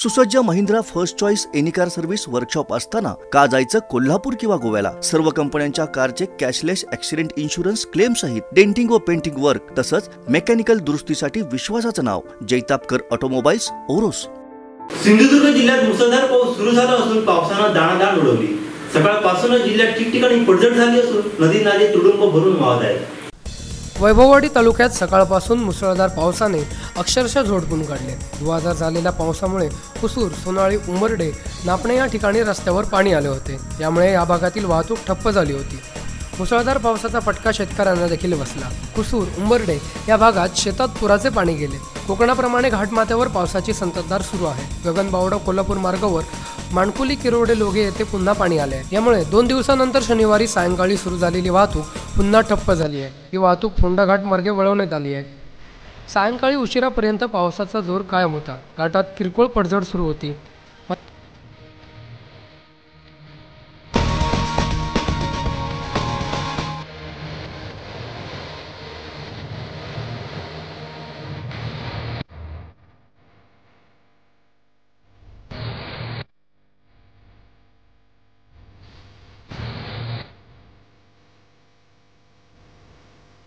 सुसज्ज Mahindra first choice any car service workshop असताना का जायचं कोल्हापूर किंवा गोव्याला। सर्व कंपन्यांच्या कारचे कॅशलेस ॲक्सिडेंट इन्शुरन्स क्लेम सहित डेंटिंग व पेंटिंग वर्क तसंच मेकॅनिकल दुरुस्तीसाठी विश्वासाचं नाव जैतापकर ऑटोमोबाईल्स ओरोस। सिंधुदुर्ग जिल्ह्यात मुसळधार पाऊस सुरू झाला असून पावसानं दाणादाण उडवली। सकाळपासूनच जिल्ह्यात ठिकठिकाणी पडझड झाली असून नदी नाले तुडुंब भरून वाहत आहेत। वैभववाडी तालुक्यात सकाळपासून मुसळधार पावसाने अक्षरशः झोडपून काढले। धुवाधार झालेल्या पावसामुळे कुसूर, सोनाळी, उमरडे, नापणे या ठिकाणी रस्त्यावर पाणी आले होते। यामुळे या भागातील वाहतूक ठप्प झाली होती। मुसळधार पावसाचा फटका शेतकऱ्यांना देखील बसला। कुसूर, उंबर्डे या भागात शेतात पुराचे पाणी गेले। कोकणाप्रमाणे घाटमाथ्यावर पावसाची संततधार सुरू आहे। गगनबावडा कोल्हापूर मार्गावर माणकुली किरोडे लोगे येथे पुन्हा पाणी आले। यामुळे 2 दिवसानंतर शनिवारी सायंकाळी सुरू झालेली वाहतूक पुन्हा ठप्प झाली आहे। ही वाहतूक फोंडा घाट मार्गे वळवण्यात आली आहे। सायंकाळी उशिरापर्यंत पावसाचा जोर कायम होता। घाटात किरकोळ पडझड सुरू होती।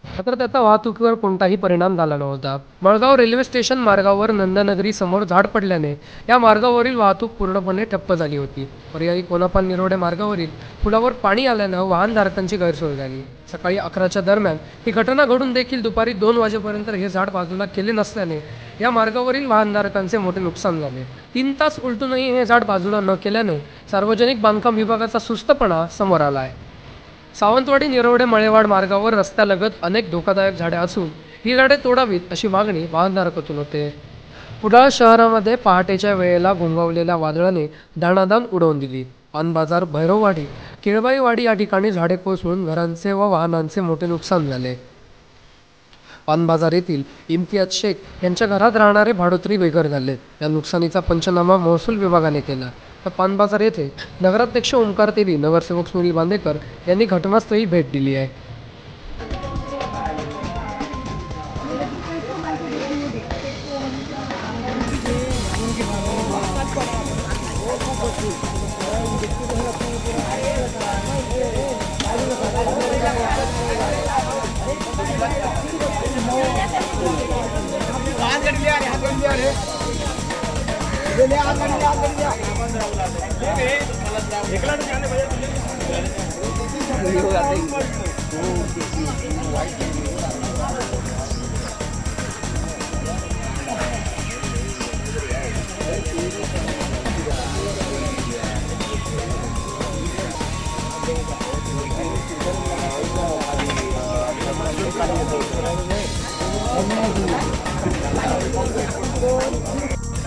मात्र त्याचा वाहतुकीवर कोणताही परिणाम झाला नव्हता। मळगाव रेल्वे स्टेशन मार्गावर नंदनगरी समोर झाड पडल्याने या मार्गावरील वाहतूक पूर्णपणे ठप्प झाली होती। पर्यायी कोनापाल निरोडे मार्गावरील पुलावर पाणी आल्याने वाहनधारकांची गैरसोय झाली। सकाळी 11च्या दरम्यान ही घटना घडून देखील दुपारी 2 वाजेपर्यंत हे झाड बाजूला केले नसल्याने या मार्गावरील वाहनधारकांचे मोठे नुकसान झाले। 3 तास उलटूनही हे झाड बाजूला न केल्याने सार्वजनिक बांधकाम विभागाचा सुस्तपणा समोर आला आहे। सावंतवाडी निरोडे मळेवाड मार्गावर रस्त्यालगत अनेक धोकादायक झाडे असून ही झाडे तोडावीत अशी मागणी वाहनधारकातून होते। कुडाळ शहरामध्ये पहाटेच्या वेळेला घोंघावलेल्या वादळाने दाणादाण उडवून दिली। पानबाजार, भैरववाडी, केळबाईवाडी या ठिकाणी झाडे कोसळून घरांचे व वाहनांचे मोठे नुकसान झाले। पानबाजार येथील इम्तियाज शेख यांच्या घरात राहणारे भाडोत्री बेघर झाले। या नुकसानीचा पंचनामा महसूल विभागाने केला। तर पानबाजार येथे नगराध्यक्ष ओमकार तेली, नगरसेवक सुनील बांदेकर यांनी घटनास्थळी भेट दिली आहे।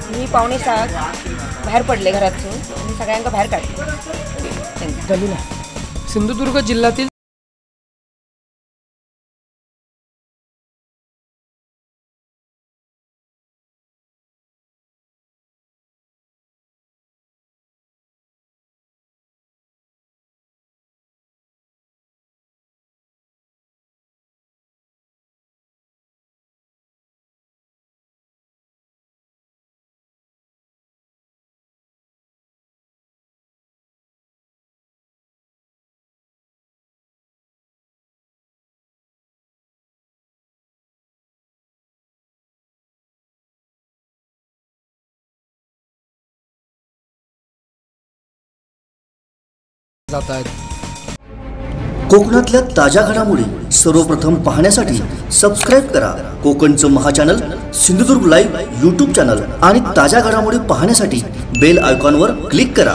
मी 5:45 बाहेर पडले घरातून आणि सगळ्यांना बाहेर काढले। सिंधुदुर्ग जिल्ह्यातील जात आहेत। कोकणातल्या ताज्या घडामोडी सर्वप्रथम पाहण्यासाठी सबस्क्राइब करा कोकणचं महाचॅनल सिंधुदुर्ग लाईव्ह YouTube चॅनल आणि ताज्या घडामोडी पाहण्यासाठी बेल आयकॉनवर क्लिक करा।